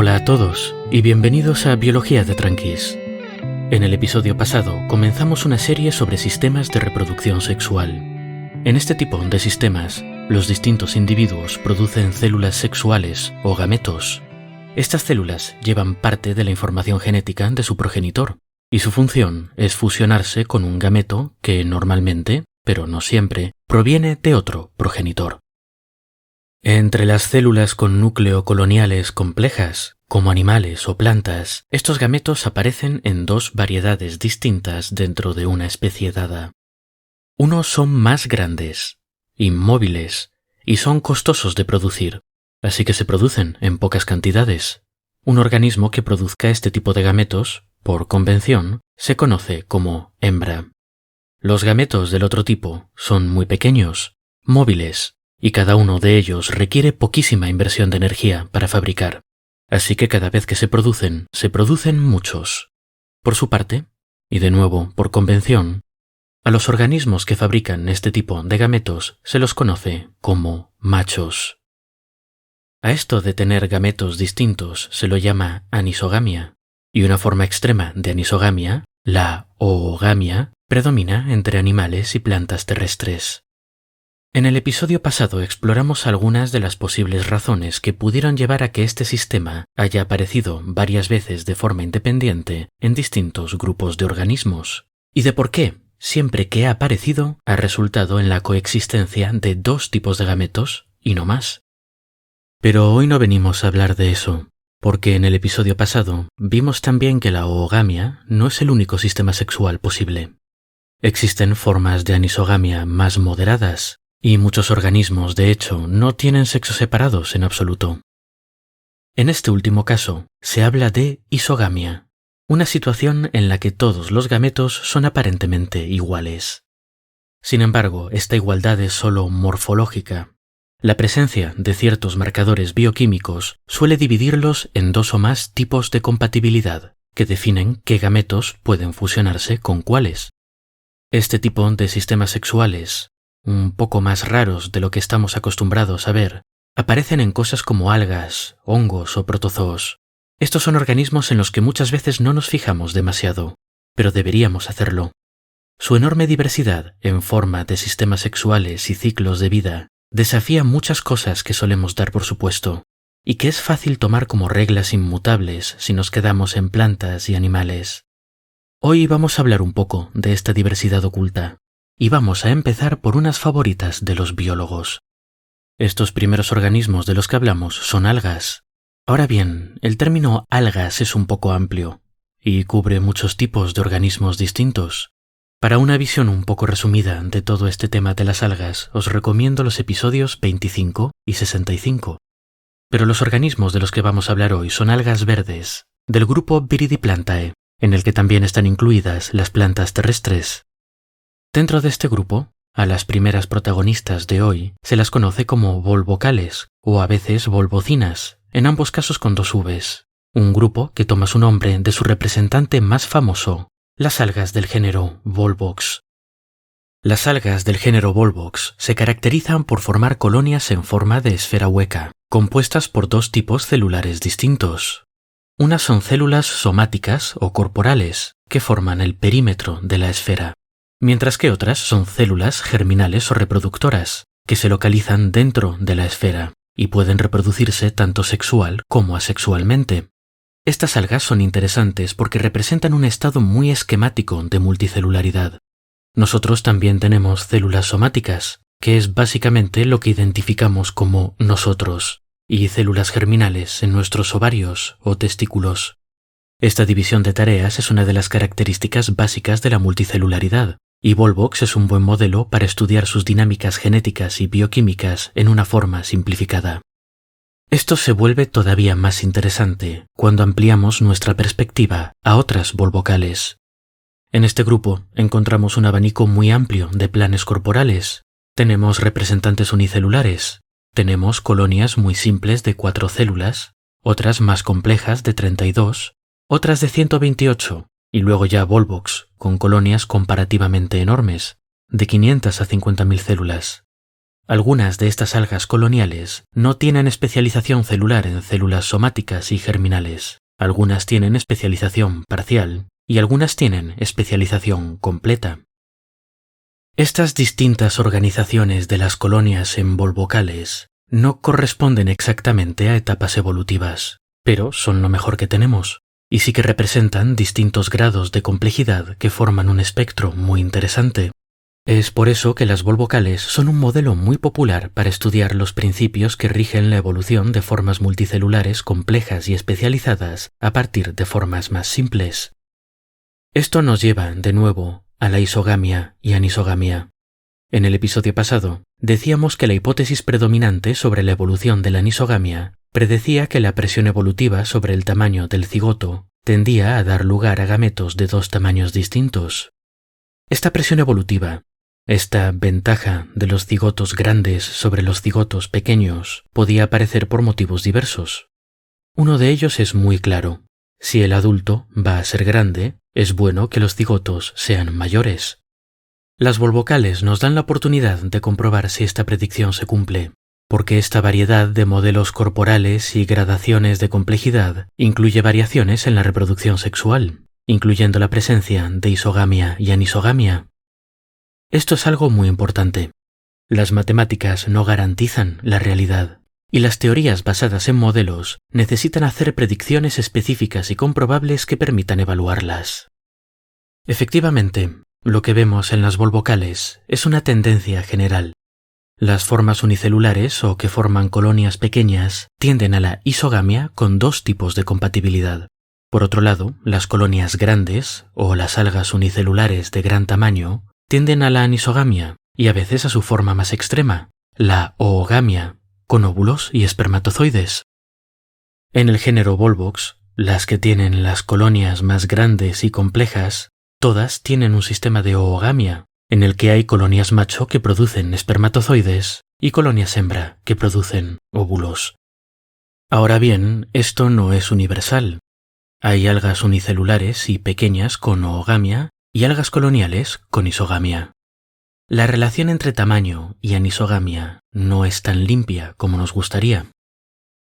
Hola a todos y bienvenidos a Biología de Tranquis. En el episodio pasado comenzamos una serie sobre sistemas de reproducción sexual. En este tipo de sistemas, los distintos individuos producen células sexuales o gametos. Estas células llevan parte de la información genética de su progenitor y su función es fusionarse con un gameto que normalmente, pero no siempre, proviene de otro progenitor. Entre las células con núcleo coloniales complejas, como animales o plantas, estos gametos aparecen en dos variedades distintas dentro de una especie dada. Unos son más grandes, inmóviles, y son costosos de producir, así que se producen en pocas cantidades. Un organismo que produzca este tipo de gametos, por convención, se conoce como hembra. Los gametos del otro tipo son muy pequeños, móviles, y cada uno de ellos requiere poquísima inversión de energía para fabricar. Así que cada vez que se producen muchos. Por su parte, y de nuevo por convención, a los organismos que fabrican este tipo de gametos se los conoce como machos. A esto de tener gametos distintos se lo llama anisogamia, y una forma extrema de anisogamia, la oogamia, predomina entre animales y plantas terrestres. En el episodio pasado exploramos algunas de las posibles razones que pudieron llevar a que este sistema haya aparecido varias veces de forma independiente en distintos grupos de organismos, y de por qué, siempre que ha aparecido, ha resultado en la coexistencia de dos tipos de gametos y no más. Pero hoy no venimos a hablar de eso, porque en el episodio pasado vimos también que la oogamia no es el único sistema sexual posible. Existen formas de anisogamia más moderadas, y muchos organismos, de hecho, no tienen sexos separados en absoluto. En este último caso, se habla de isogamia, una situación en la que todos los gametos son aparentemente iguales. Sin embargo, esta igualdad es solo morfológica. La presencia de ciertos marcadores bioquímicos suele dividirlos en dos o más tipos de compatibilidad, que definen qué gametos pueden fusionarse con cuáles. Este tipo de sistemas sexuales, un poco más raros de lo que estamos acostumbrados a ver, aparecen en cosas como algas, hongos o protozoos. Estos son organismos en los que muchas veces no nos fijamos demasiado, pero deberíamos hacerlo. Su enorme diversidad en forma de sistemas sexuales y ciclos de vida desafía muchas cosas que solemos dar por supuesto, y que es fácil tomar como reglas inmutables si nos quedamos en plantas y animales. Hoy vamos a hablar un poco de esta diversidad oculta. Y vamos a empezar por unas favoritas de los biólogos. Estos primeros organismos de los que hablamos son algas. Ahora bien, el término algas es un poco amplio y cubre muchos tipos de organismos distintos. Para una visión un poco resumida de todo este tema de las algas, os recomiendo los episodios 25 y 65. Pero los organismos de los que vamos a hablar hoy son algas verdes, del grupo Viridiplantae, en el que también están incluidas las plantas terrestres. Dentro de este grupo, a las primeras protagonistas de hoy se las conoce como volvocales o a veces volvocinas, en ambos casos con dos Vs, un grupo que toma su nombre de su representante más famoso, las algas del género Volvox. Las algas del género Volvox se caracterizan por formar colonias en forma de esfera hueca, compuestas por dos tipos celulares distintos. Unas son células somáticas o corporales, que forman el perímetro de la esfera, mientras que otras son células germinales o reproductoras, que se localizan dentro de la esfera y pueden reproducirse tanto sexual como asexualmente. Estas algas son interesantes porque representan un estado muy esquemático de multicelularidad. Nosotros también tenemos células somáticas, que es básicamente lo que identificamos como nosotros, y células germinales en nuestros ovarios o testículos. Esta división de tareas es una de las características básicas de la multicelularidad, y Volvox es un buen modelo para estudiar sus dinámicas genéticas y bioquímicas en una forma simplificada. Esto se vuelve todavía más interesante cuando ampliamos nuestra perspectiva a otras volvocales. En este grupo encontramos un abanico muy amplio de planes corporales. Tenemos representantes unicelulares, tenemos colonias muy simples de 4 células, otras más complejas de 32, otras de 128, y luego ya Volvox, con colonias comparativamente enormes, de 500 a 50.000 células. Algunas de estas algas coloniales no tienen especialización celular en células somáticas y germinales. Algunas tienen especialización parcial y algunas tienen especialización completa. Estas distintas organizaciones de las colonias en volvocales no corresponden exactamente a etapas evolutivas, pero son lo mejor que tenemos, y sí que representan distintos grados de complejidad que forman un espectro muy interesante. Es por eso que las volvocales son un modelo muy popular para estudiar los principios que rigen la evolución de formas multicelulares complejas y especializadas a partir de formas más simples. Esto nos lleva, de nuevo, a la isogamia y anisogamia. En el episodio pasado, decíamos que la hipótesis predominante sobre la evolución de la anisogamia predecía que la presión evolutiva sobre el tamaño del cigoto tendía a dar lugar a gametos de dos tamaños distintos. Esta presión evolutiva, esta ventaja de los cigotos grandes sobre los cigotos pequeños, podía aparecer por motivos diversos. Uno de ellos es muy claro. Si el adulto va a ser grande, es bueno que los cigotos sean mayores. Las volvocales nos dan la oportunidad de comprobar si esta predicción se cumple, porque esta variedad de modelos corporales y gradaciones de complejidad incluye variaciones en la reproducción sexual, incluyendo la presencia de isogamia y anisogamia. Esto es algo muy importante. Las matemáticas no garantizan la realidad, y las teorías basadas en modelos necesitan hacer predicciones específicas y comprobables que permitan evaluarlas. Efectivamente, lo que vemos en las volvocales es una tendencia general. Las formas unicelulares o que forman colonias pequeñas tienden a la isogamia con dos tipos de compatibilidad. Por otro lado, las colonias grandes o las algas unicelulares de gran tamaño tienden a la anisogamia y a veces a su forma más extrema, la oogamia, con óvulos y espermatozoides. En el género Volvox, las que tienen las colonias más grandes y complejas, todas tienen un sistema de oogamia, en el que hay colonias macho que producen espermatozoides y colonias hembra que producen óvulos. Ahora bien, esto no es universal. Hay algas unicelulares y pequeñas con oogamia y algas coloniales con isogamia. La relación entre tamaño y anisogamia no es tan limpia como nos gustaría.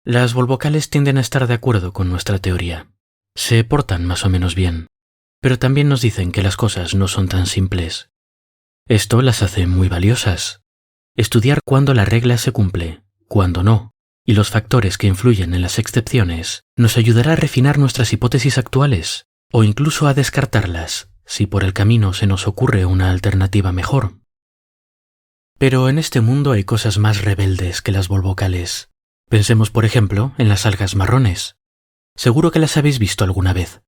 Las volvocales tienden a estar de acuerdo con nuestra teoría. Se portan más o menos bien, pero también nos dicen que las cosas no son tan simples. Esto las hace muy valiosas. Estudiar cuándo la regla se cumple, cuándo no, y los factores que influyen en las excepciones nos ayudará a refinar nuestras hipótesis actuales, o incluso a descartarlas, si por el camino se nos ocurre una alternativa mejor. Pero en este mundo hay cosas más rebeldes que las volvocales. Pensemos, por ejemplo, en las algas marrones. Seguro que las habéis visto alguna vez.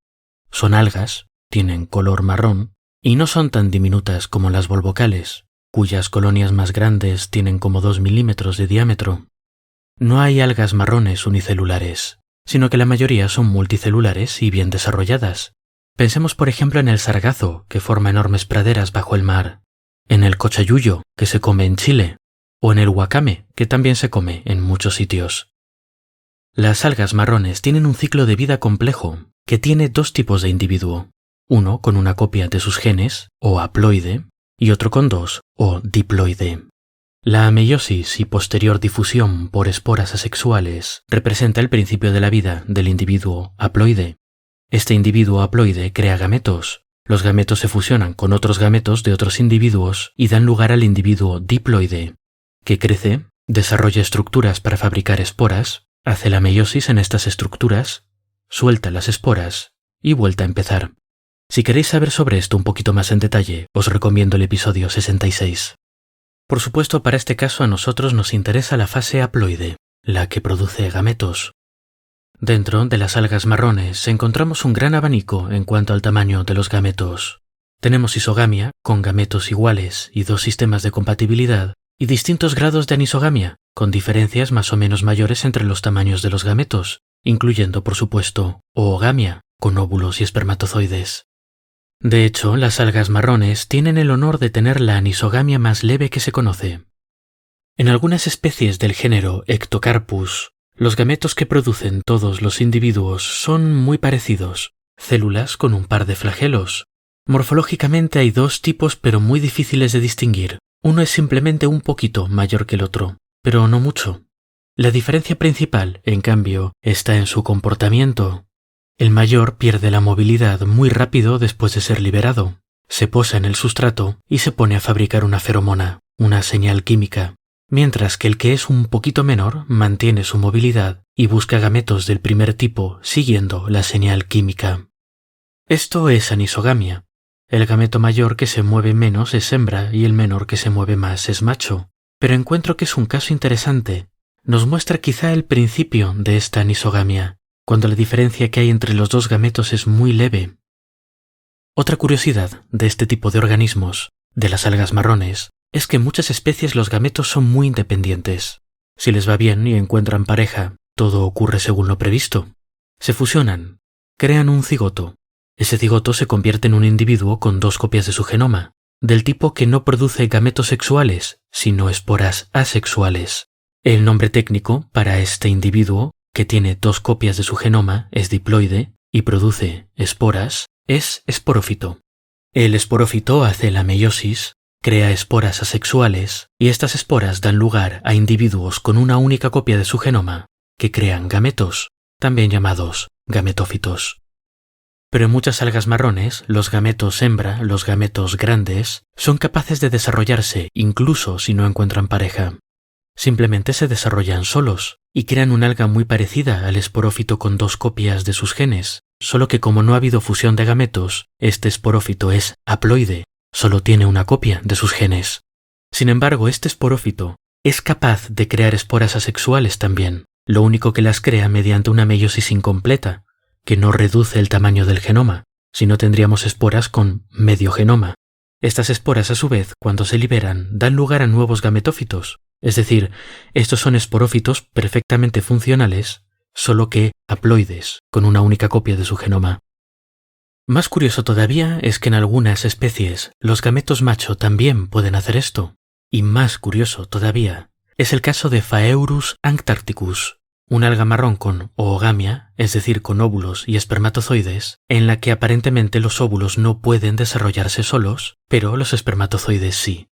Son algas, tienen color marrón, y no son tan diminutas como las volvocales, cuyas colonias más grandes tienen como 2 milímetros de diámetro. No hay algas marrones unicelulares, sino que la mayoría son multicelulares y bien desarrolladas. Pensemos por ejemplo en el sargazo, que forma enormes praderas bajo el mar, en el cochayuyo, que se come en Chile, o en el wakame, que también se come en muchos sitios. Las algas marrones tienen un ciclo de vida complejo, que tiene dos tipos de individuo, uno con una copia de sus genes, o haploide, y otro con dos, o diploide. La meiosis y posterior difusión por esporas asexuales representa el principio de la vida del individuo haploide. Este individuo haploide crea gametos. Los gametos se fusionan con otros gametos de otros individuos y dan lugar al individuo diploide, que crece, desarrolla estructuras para fabricar esporas, hace la meiosis en estas estructuras, suelta las esporas y vuelta a empezar. Si queréis saber sobre esto un poquito más en detalle, os recomiendo el episodio 66. Por supuesto, para este caso a nosotros nos interesa la fase haploide, la que produce gametos. Dentro de las algas marrones encontramos un gran abanico en cuanto al tamaño de los gametos. Tenemos isogamia, con gametos iguales y dos sistemas de compatibilidad, y distintos grados de anisogamia, con diferencias más o menos mayores entre los tamaños de los gametos, incluyendo, por supuesto, oogamia, con óvulos y espermatozoides. De hecho, las algas marrones tienen el honor de tener la anisogamia más leve que se conoce. En algunas especies del género Ectocarpus, los gametos que producen todos los individuos son muy parecidos, células con un par de flagelos. Morfológicamente hay dos tipos pero muy difíciles de distinguir, Uno es simplemente un poquito mayor que el otro, pero no mucho. La diferencia principal, en cambio, está en su comportamiento. El mayor pierde la movilidad muy rápido después de ser liberado. Se posa en el sustrato y se pone a fabricar una feromona, una señal química, mientras que el que es un poquito menor mantiene su movilidad y busca gametos del primer tipo siguiendo la señal química. Esto es anisogamia. El gameto mayor que se mueve menos es hembra y el menor que se mueve más es macho. Pero encuentro que es un caso interesante. Nos muestra quizá el principio de esta anisogamia, cuando la diferencia que hay entre los dos gametos es muy leve. Otra curiosidad de este tipo de organismos, de las algas marrones, es que en muchas especies los gametos son muy independientes. Si les va bien y encuentran pareja, todo ocurre según lo previsto. Se fusionan, crean un cigoto. Ese cigoto se convierte en un individuo con 2 copias de su genoma, del tipo que no produce gametos sexuales, sino esporas asexuales. El nombre técnico para este individuo, que tiene 2 copias de su genoma, es diploide y produce esporas, es esporófito. El esporófito hace la meiosis, crea esporas asexuales y estas esporas dan lugar a individuos con una única copia de su genoma que crean gametos, también llamados gametófitos. Pero en muchas algas marrones, los gametos hembra, los gametos grandes, son capaces de desarrollarse incluso si no encuentran pareja. Simplemente se desarrollan solos y crean una alga muy parecida al esporófito con 2 copias de sus genes, solo que como no ha habido fusión de gametos, este esporófito es haploide, solo tiene una copia de sus genes. Sin embargo, este esporófito es capaz de crear esporas asexuales también, lo único que las crea mediante una meiosis incompleta, que no reduce el tamaño del genoma, si no tendríamos esporas con medio genoma. Estas esporas, a su vez, cuando se liberan, dan lugar a nuevos gametófitos, es decir, estos son esporófitos perfectamente funcionales, solo que haploides, con una única copia de su genoma. Más curioso todavía es que en algunas especies los gametos macho también pueden hacer esto. Y más curioso todavía es el caso de Phaeurus antarcticus, una alga marrón con oogamia, es decir, con óvulos y espermatozoides, en la que aparentemente los óvulos no pueden desarrollarse solos, pero los espermatozoides sí.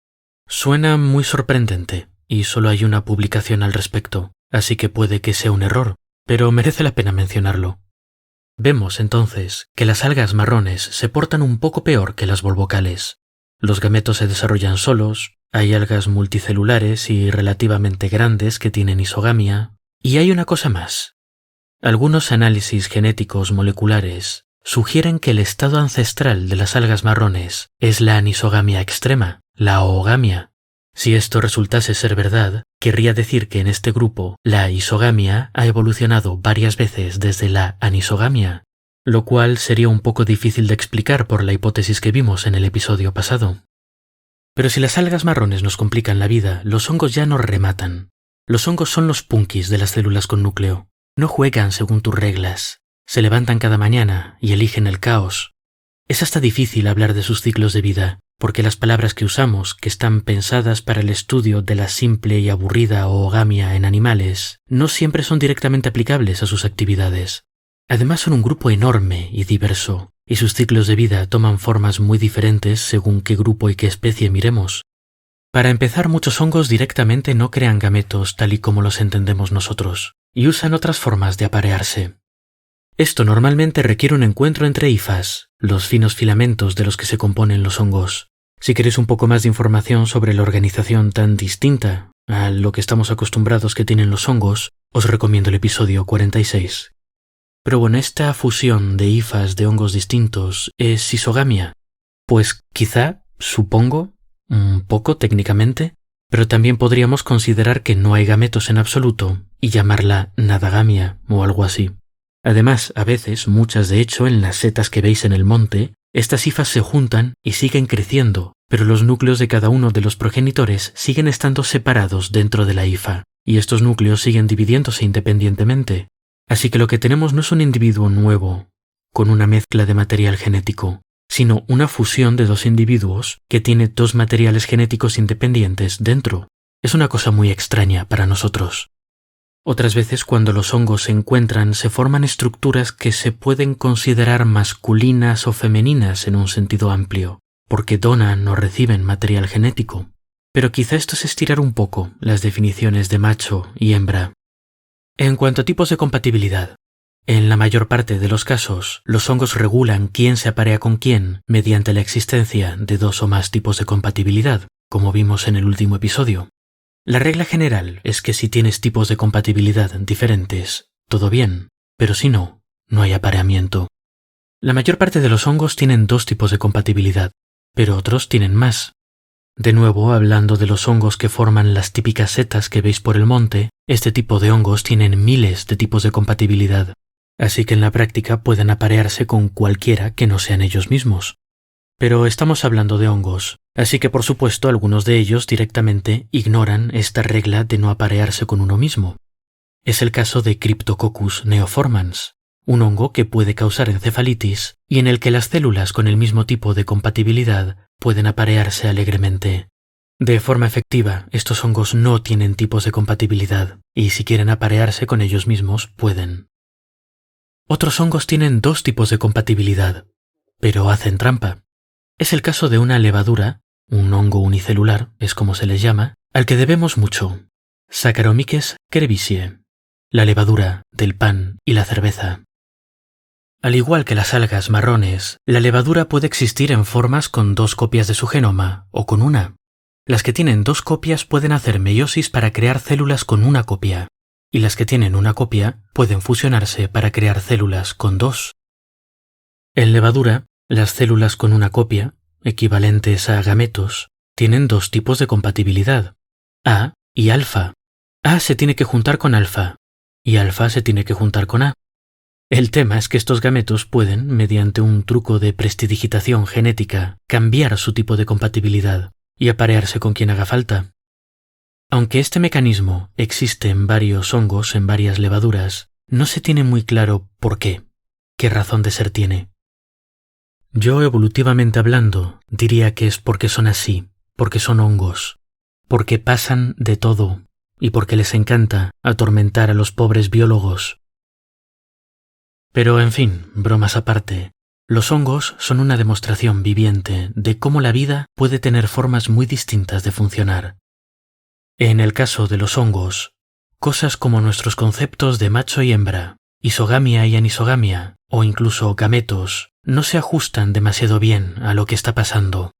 Suena muy sorprendente, y solo hay una publicación al respecto, así que puede que sea un error, pero merece la pena mencionarlo. Vemos entonces que las algas marrones se portan un poco peor que las volvocales. Los gametos se desarrollan solos, hay algas multicelulares y relativamente grandes que tienen isogamia, y hay una cosa más. Algunos análisis genéticos moleculares sugieren que el estado ancestral de las algas marrones es la anisogamia extrema, la oogamia. Si esto resultase ser verdad, querría decir que en este grupo la isogamia ha evolucionado varias veces desde la anisogamia, lo cual sería un poco difícil de explicar por la hipótesis que vimos en el episodio pasado. Pero si las algas marrones nos complican la vida, los hongos ya nos rematan. Los hongos son los punkis de las células con núcleo. No juegan según tus reglas. Se levantan cada mañana y eligen el caos. Es hasta difícil hablar de sus ciclos de vida, porque las palabras que usamos, que están pensadas para el estudio de la simple y aburrida oogamia en animales, no siempre son directamente aplicables a sus actividades. Además son un grupo enorme y diverso, y sus ciclos de vida toman formas muy diferentes según qué grupo y qué especie miremos. Para empezar, muchos hongos directamente no crean gametos tal y como los entendemos nosotros, y usan otras formas de aparearse. Esto normalmente requiere un encuentro entre hifas, los finos filamentos de los que se componen los hongos. Si queréis un poco más de información sobre la organización tan distinta a lo que estamos acostumbrados que tienen los hongos, os recomiendo el episodio 46. Pero bueno, esta fusión de hifas de hongos distintos es isogamia. Pues quizá, supongo, un poco técnicamente, pero también podríamos considerar que no hay gametos en absoluto y llamarla nadagamia o algo así. Además, a veces, muchas de hecho, en las setas que veis en el monte, estas hifas se juntan y siguen creciendo, pero los núcleos de cada uno de los progenitores siguen estando separados dentro de la hifa, y estos núcleos siguen dividiéndose independientemente. Así que lo que tenemos no es un individuo nuevo, con una mezcla de material genético, sino una fusión de 2 individuos que tiene 2 materiales genéticos independientes dentro. Es una cosa muy extraña para nosotros. Otras veces, cuando los hongos se encuentran, se forman estructuras que se pueden considerar masculinas o femeninas en un sentido amplio, porque donan o reciben material genético. pero quizá esto es estirar un poco las definiciones de macho y hembra. En cuanto a tipos de compatibilidad, en la mayor parte de los casos, los hongos regulan quién se aparea con quién mediante la existencia de 2 o más tipos de compatibilidad, como vimos en el último episodio. La regla general es que si tienes tipos de compatibilidad diferentes, todo bien, pero si no, no hay apareamiento. La mayor parte de los hongos tienen 2 tipos de compatibilidad, pero otros tienen más. De nuevo, hablando de los hongos que forman las típicas setas que veis por el monte, este tipo de hongos tienen miles de tipos de compatibilidad, así que en la práctica pueden aparearse con cualquiera que no sean ellos mismos. Pero estamos hablando de hongos, así que por supuesto algunos de ellos directamente ignoran esta regla de no aparearse con uno mismo. Es el caso de Cryptococcus neoformans, un hongo que puede causar encefalitis y en el que las células con el mismo tipo de compatibilidad pueden aparearse alegremente. De forma efectiva, estos hongos no tienen tipos de compatibilidad y si quieren aparearse con ellos mismos, pueden. Otros hongos tienen 2 tipos de compatibilidad, pero hacen trampa. Es el caso de una levadura, un hongo unicelular, es como se les llama, al que debemos mucho, Saccharomyces cerevisiae, la levadura del pan y la cerveza. Al igual que las algas marrones, la levadura puede existir en formas con 2 copias de su genoma o con una. Las que tienen 2 copias pueden hacer meiosis para crear células con una copia, y las que tienen una copia pueden fusionarse para crear células con 2. En levadura, las células con una copia, equivalentes a gametos, tienen 2 tipos de compatibilidad, A y alfa. A se tiene que juntar con alfa, y alfa se tiene que juntar con A. El tema es que estos gametos pueden, mediante un truco de prestidigitación genética, cambiar su tipo de compatibilidad y aparearse con quien haga falta. Aunque este mecanismo existe en varios hongos, en varias levaduras, no se tiene muy claro por qué razón de ser tiene. Yo, evolutivamente hablando, diría que es porque son así, porque son hongos, porque pasan de todo y porque les encanta atormentar a los pobres biólogos. Pero, en fin, bromas aparte, los hongos son una demostración viviente de cómo la vida puede tener formas muy distintas de funcionar. En el caso de los hongos, cosas como nuestros conceptos de macho y hembra, isogamia y anisogamia, o incluso gametos, no se ajustan demasiado bien a lo que está pasando.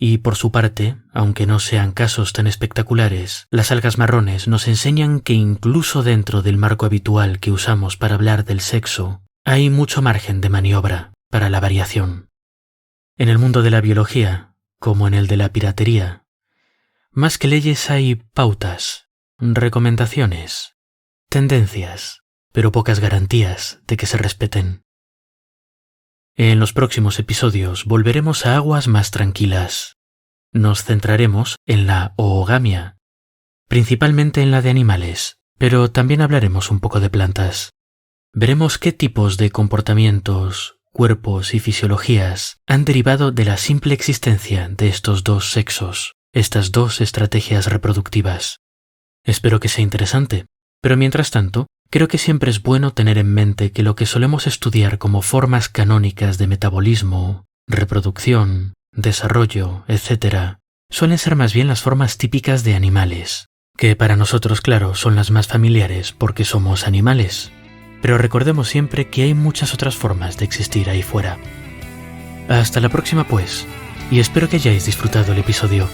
Y por su parte, aunque no sean casos tan espectaculares, las algas marrones nos enseñan que incluso dentro del marco habitual que usamos para hablar del sexo, hay mucho margen de maniobra para la variación. En el mundo de la biología, como en el de la piratería, más que leyes hay pautas, recomendaciones, tendencias, pero pocas garantías de que se respeten. En los próximos episodios volveremos a aguas más tranquilas. Nos centraremos en la oogamia, principalmente en la de animales, pero también hablaremos un poco de plantas. Veremos qué tipos de comportamientos, cuerpos y fisiologías han derivado de la simple existencia de estos 2 sexos, estas 2 estrategias reproductivas. Espero que sea interesante, pero mientras tanto, creo que siempre es bueno tener en mente que lo que solemos estudiar como formas canónicas de metabolismo, reproducción, desarrollo, etc., suelen ser más bien las formas típicas de animales, que para nosotros, claro, son las más familiares porque somos animales. Pero recordemos siempre que hay muchas otras formas de existir ahí fuera. Hasta la próxima, pues, y espero que hayáis disfrutado el episodio.